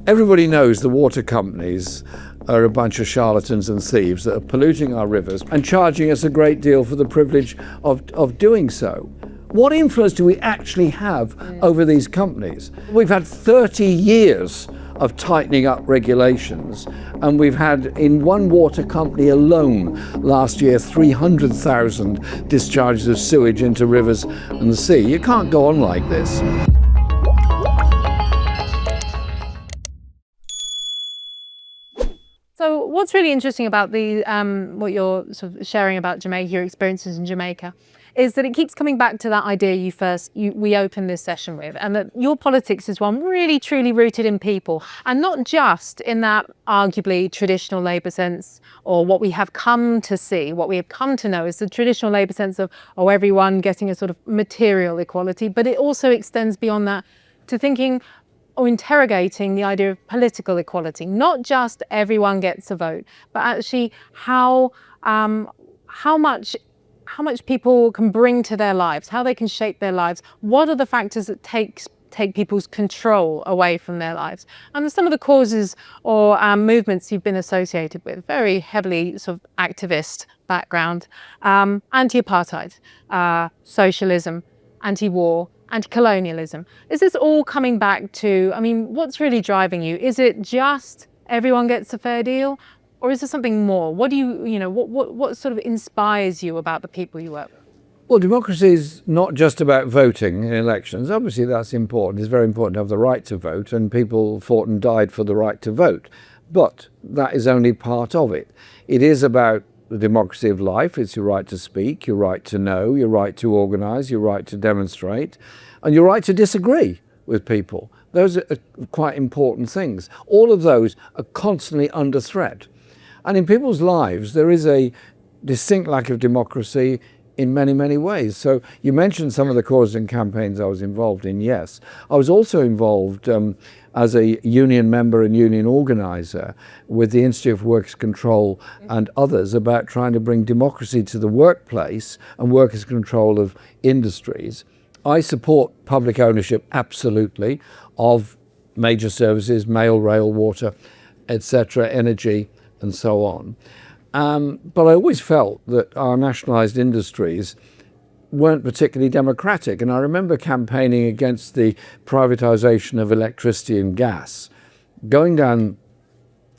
Everybody knows the water companies are a bunch of charlatans and thieves that are polluting our rivers and charging us a great deal for the privilege of doing so. What influence do we actually have over these companies? We've had 30 years of tightening up regulations, and we've had in one water company alone last year 300,000 discharges of sewage into rivers and the sea. You can't go on like this. So what's really interesting about the what you're sort of sharing about Jamaica, your experiences in Jamaica, is that it keeps coming back to that idea we opened this session with, and that your politics is one really truly rooted in people, and not just in that arguably traditional Labour sense, or what we have come to see, what we have come to know is the traditional Labour sense of, oh, everyone getting a sort of material equality, but it also extends beyond that to thinking or interrogating the idea of political equality, not just everyone gets a vote, but actually how much people can bring to their lives, how they can shape their lives, what are the factors that take people's control away from their lives. And some of the causes or movements you've been associated with, very heavily sort of activist background, anti-apartheid, socialism, anti-war, anti-colonialism. Is this all coming back to, I mean, what's really driving you? Is it just everyone gets a fair deal? Or is there something more? What do what sort of inspires you about the people you work with? Well, democracy is not just about voting in elections. Obviously, that's important. It's very important to have the right to vote, and people fought and died for the right to vote. But that is only part of it. It is about the democracy of life. It's your right to speak, your right to know, your right to organise, your right to demonstrate, and your right to disagree with people. Those are quite important things. All of those are constantly under threat. And in people's lives, there is a distinct lack of democracy in many, many ways. So you mentioned some of the causes and campaigns I was involved in. Yes, I was also involved as a union member and union organiser with the Institute of Workers' Control and others about trying to bring democracy to the workplace and workers' control of industries. I support public ownership, absolutely, of major services, mail, rail, water, etc., energy, and so on. But I always felt that our nationalised industries weren't particularly democratic. And I remember campaigning against the privatisation of electricity and gas, going down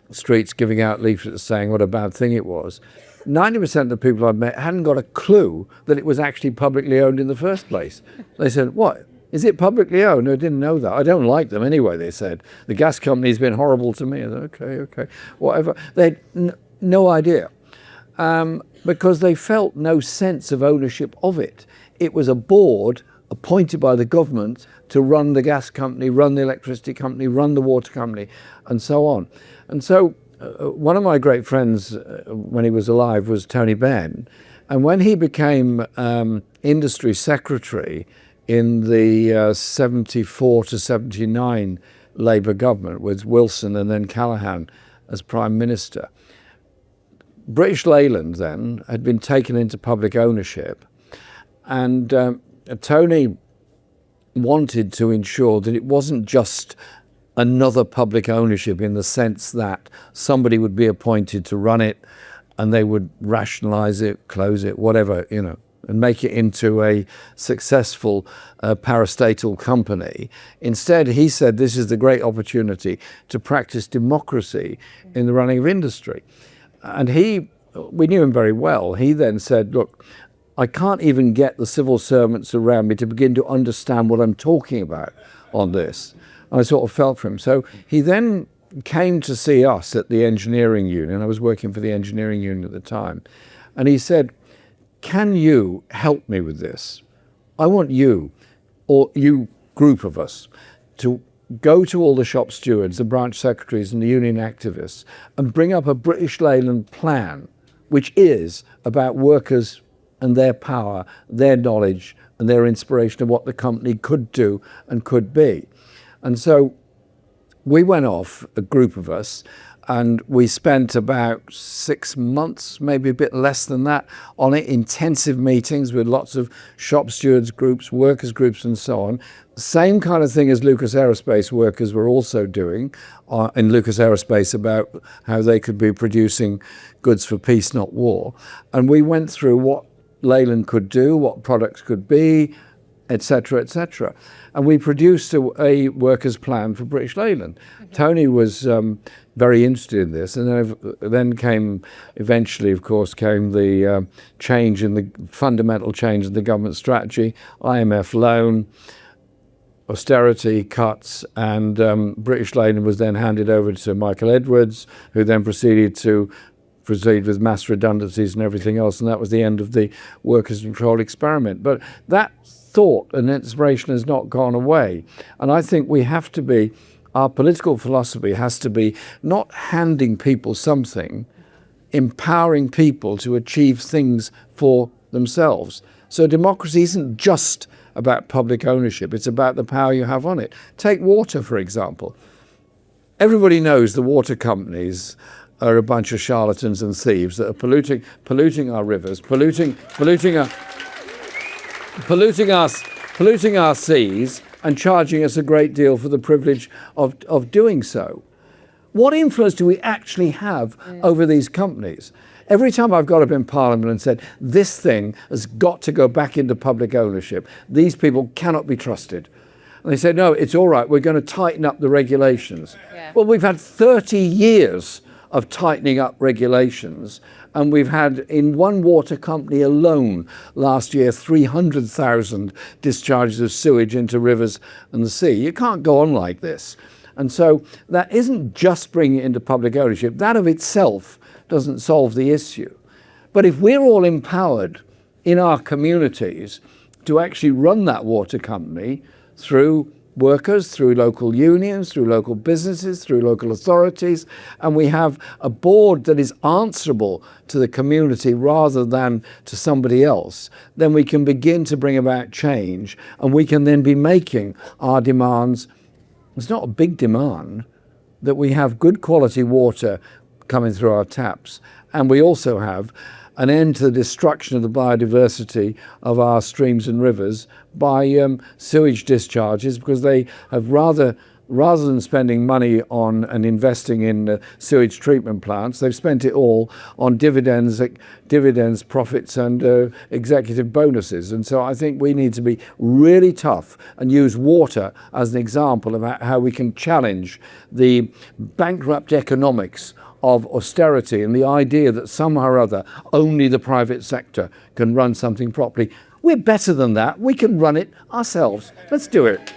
streets giving out leaflets saying what a bad thing it was. 90% of the people I met hadn't got a clue that it was actually publicly owned in the first place. They said, what? Is it publicly owned? No, I didn't know that. I don't like them anyway, they said. The gas company's been horrible to me. I said, okay, whatever. They had no idea. Because they felt no sense of ownership of it. It was a board appointed by the government to run the gas company, run the electricity company, run the water company, and so on. And so one of my great friends when he was alive was Tony Benn. And when he became industry secretary in the 74 to 79 Labour government with Wilson and then Callaghan as Prime Minister, British Leyland then had been taken into public ownership, and Tony wanted to ensure that it wasn't just another public ownership in the sense that somebody would be appointed to run it and they would rationalise it, close it, whatever, and make it into a successful parastatal company. Instead, he said this is the great opportunity to practice democracy in the running of industry. And we knew him very well. He then said, look, I can't even get the civil servants around me to begin to understand what I'm talking about on this. And I sort of felt for him. So he then came to see us at the engineering union. I was working for the engineering union at the time. And he said, can you help me with this? I want you, or you group of us, to go to all the shop stewards, the branch secretaries and the union activists and bring up a British Leyland plan, which is about workers and their power, their knowledge and their inspiration of what the company could do and could be. And so we went off, a group of us, and we spent about 6 months, maybe a bit less than that, on it, intensive meetings with lots of shop stewards groups, workers groups and so on. Same kind of thing as Lucas Aerospace workers were also doing in Lucas Aerospace about how they could be producing goods for peace, not war. And we went through what Leyland could do, what products could be, etc., etc. And we produced a workers' plan for British Leyland. Tony was very interested in this, and then came, eventually, of course, came the change in the fundamental change in the government strategy, IMF loan, austerity cuts, and British Leyland was then handed over to Michael Edwards, who then proceed with mass redundancies and everything else, and that was the end of the workers' control experiment. But that thought and inspiration has not gone away, and I think we have to be, our political philosophy has to be not handing people something, empowering people to achieve things for themselves. So democracy isn't just about public ownership, it's about the power you have on it. Take water, for example. Everybody knows the water companies are a bunch of charlatans and thieves that are polluting our rivers, polluting our seas, and charging us a great deal for the privilege of doing so. What influence do we actually have over these companies? Every time I've got up in Parliament and said, this thing has got to go back into public ownership, these people cannot be trusted. And they say, no, it's all right, we're going to tighten up the regulations. Yeah. Well, we've had 30 years of tightening up regulations, and we've had, in one water company alone last year, 300,000 discharges of sewage into rivers and the sea. You can't go on like this. And so that isn't just bringing it into public ownership. That of itself doesn't solve the issue. But if we're all empowered in our communities to actually run that water company through workers, through local unions, through local businesses, through local authorities, and we have a board that is answerable to the community rather than to somebody else, then we can begin to bring about change, and we can then be making our demands. It's not a big demand that we have good quality water coming through our taps, and we also have an end to the destruction of the biodiversity of our streams and rivers by sewage discharges, because they have rather than spending money on and investing in sewage treatment plants, they've spent it all on dividends, profits and executive bonuses. And so I think we need to be really tough and use water as an example of how we can challenge the bankrupt economics of austerity and the idea that somehow or other only the private sector can run something properly. We're better than that. We can run it ourselves. Let's do it.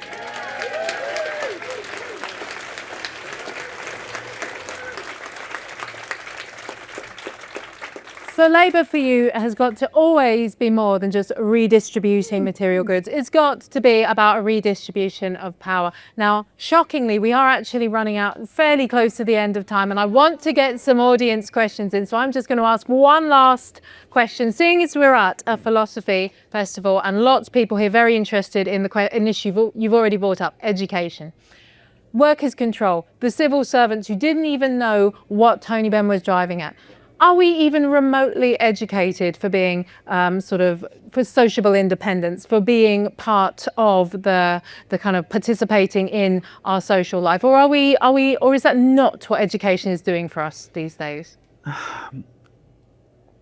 So Labour for you has got to always be more than just redistributing material goods. It's got to be about a redistribution of power. Now, shockingly, we are actually running out fairly close to the end of time, and I want to get some audience questions in. So I'm just going to ask one last question. Seeing as we're at a philosophy festival and lots of people here very interested in an issue you've already brought up, education. Workers' control, the civil servants who didn't even know what Tony Benn was driving at. Are we even remotely educated for being for sociable independence, for being part of the kind of participating in our social life, or or is that not what education is doing for us these days?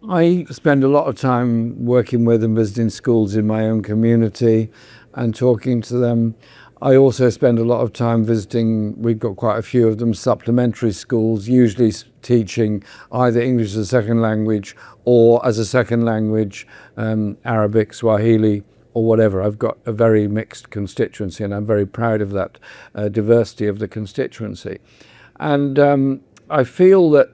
I spend a lot of time working with and visiting schools in my own community and talking to them. I also spend a lot of time visiting, we've got quite a few of them, supplementary schools, usually teaching either English as a second language or as a second language, Arabic, Swahili, or whatever. I've got a very mixed constituency, and I'm very proud of that diversity of the constituency. And I feel that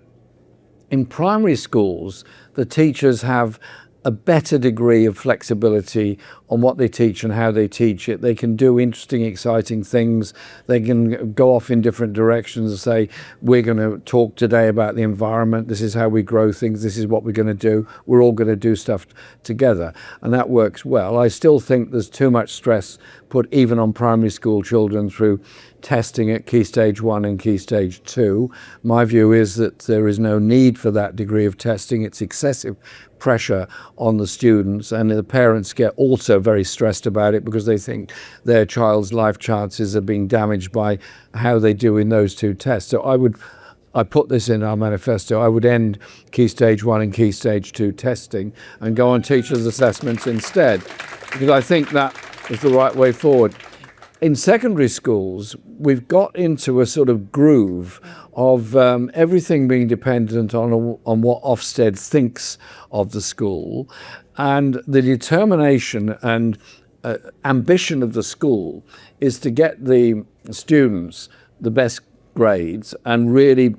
in primary schools, the teachers have a better degree of flexibility on what they teach and how they teach it. They can do interesting, exciting things. They can go off in different directions and say, we're going to talk today about the environment. This is how we grow things. This is what we're going to do. We're all going to do stuff together. And that works well. I still think there's too much stress put even on primary school children through testing at Key Stage 1 and Key Stage 2. My view is that there is no need for that degree of testing. It's excessive pressure on the students, and the parents get also very stressed about it because they think their child's life chances are being damaged by how they do in those two tests. So I put this in our manifesto, I would end Key Stage 1 and Key Stage 2 testing and go on teachers' assessments instead, because I think that is the right way forward. In secondary schools, we've got into a sort of groove of everything being dependent on what Ofsted thinks of the school, and the determination and ambition of the school is to get the students the best grades and really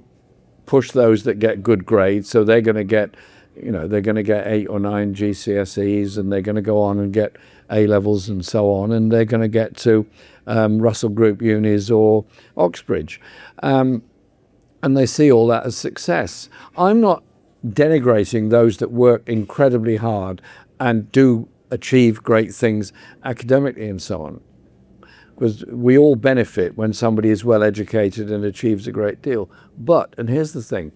push those that get good grades. So they're going to get, they're going to get 8 or 9 GCSEs, and they're going to go on and get A levels and so on, and they're going to get to Russell Group unis or Oxbridge. And they see all that as success. I'm not denigrating those that work incredibly hard and do achieve great things academically and so on, because we all benefit when somebody is well educated and achieves a great deal. But, and here's the thing,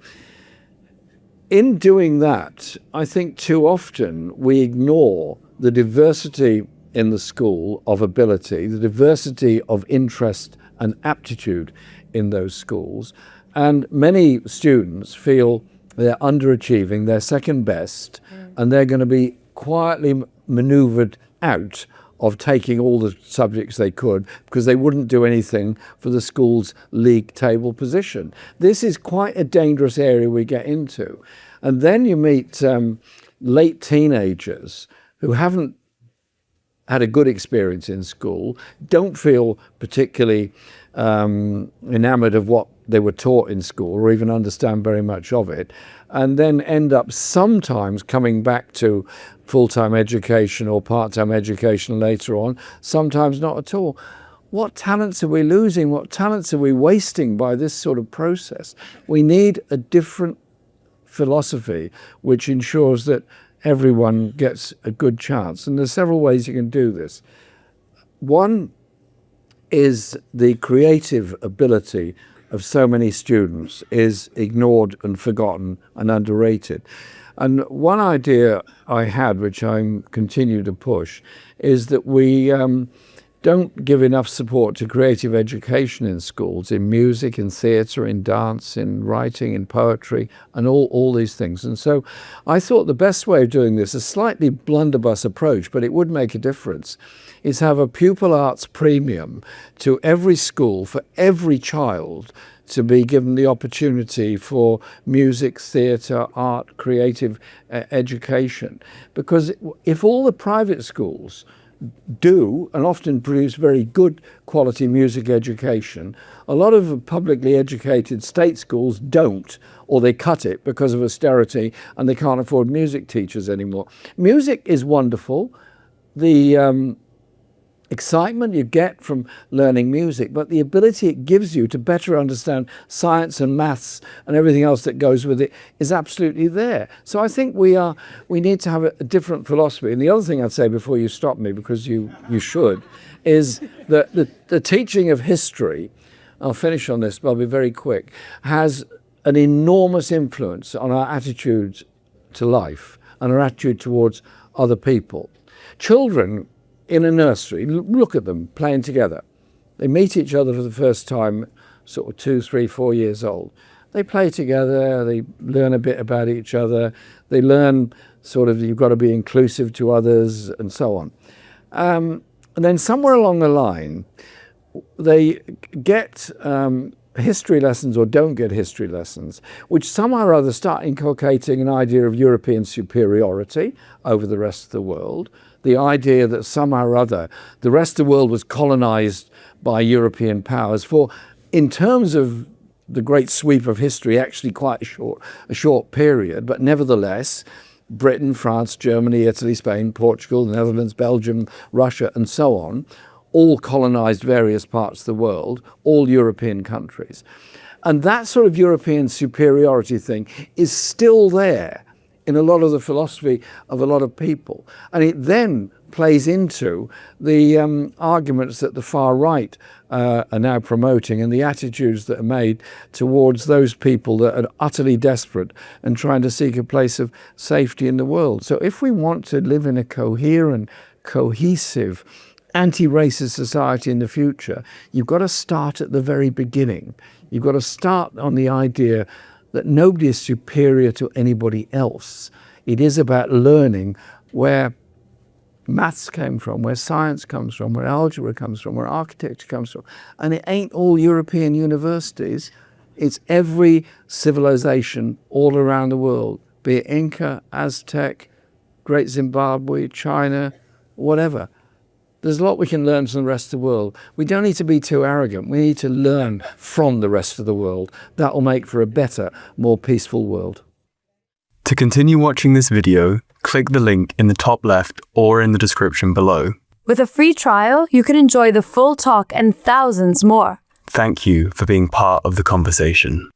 in doing that, I think too often we ignore the diversity in the school of ability, the diversity of interest and aptitude in those schools. And many students feel they're underachieving, they're second best, and they're going to be quietly maneuvered out of taking all the subjects they could because they wouldn't do anything for the school's league table position. This is quite a dangerous area we get into. And then you meet late teenagers who haven't had a good experience in school, don't feel particularly enamored of what they were taught in school or even understand very much of it, and then end up sometimes coming back to full-time education or part-time education later on, sometimes not at all. What talents are we losing? What talents are we wasting by this sort of process? We need a different philosophy which ensures that everyone gets a good chance. And there's several ways you can do this. One is the creative ability of so many students is ignored and forgotten and underrated. And one idea I had, which I continue to push, is that we don't give enough support to creative education in schools, in music, in theatre, in dance, in writing, in poetry, and all these things. And so I thought the best way of doing this, a slightly blunderbuss approach, but it would make a difference, is have a pupil arts premium to every school for every child to be given the opportunity for music, theatre, art, creative education. Because if all the private schools do and often produce very good quality music education, a lot of publicly educated state schools don't, or they cut it because of austerity and they can't afford music teachers anymore. Music is wonderful. The excitement you get from learning music, but the ability it gives you to better understand science and maths and everything else that goes with it is absolutely there. So I think we need to have a different philosophy. And the other thing I'd say before you stop me, because you should, is that the teaching of history, I'll finish on this, but I'll be very quick, has an enormous influence on our attitude to life and our attitude towards other people. Children in a nursery, look at them playing together. They meet each other for the first time, sort of 2, 3, 4 years old. They play together, they learn a bit about each other, they learn sort of you've got to be inclusive to others and so on. And then somewhere along the line, they get history lessons or don't get history lessons, which somehow or other start inculcating an idea of European superiority over the rest of the world. The idea that somehow or other the rest of the world was colonized by European powers for, in terms of the great sweep of history, actually quite a short period, but nevertheless, Britain, France, Germany, Italy, Spain, Portugal, the Netherlands, Belgium, Russia, and so on, all colonized various parts of the world, all European countries. And that sort of European superiority thing is still there in a lot of the philosophy of a lot of people. And it then plays into the arguments that the far right are now promoting, and the attitudes that are made towards those people that are utterly desperate and trying to seek a place of safety in the world. So if we want to live in a coherent, cohesive, anti-racist society in the future, you've got to start at the very beginning. You've got to start on the idea that nobody is superior to anybody else. It is about learning where maths came from, where science comes from, where algebra comes from, where architecture comes from. And it ain't all European universities. It's every civilization all around the world, be it Inca, Aztec, Great Zimbabwe, China, whatever. There's a lot we can learn from the rest of the world. We don't need to be too arrogant. We need to learn from the rest of the world. That will make for a better, more peaceful world. To continue watching this video, click the link in the top left or in the description below. With a free trial, you can enjoy the full talk and thousands more. Thank you for being part of the conversation.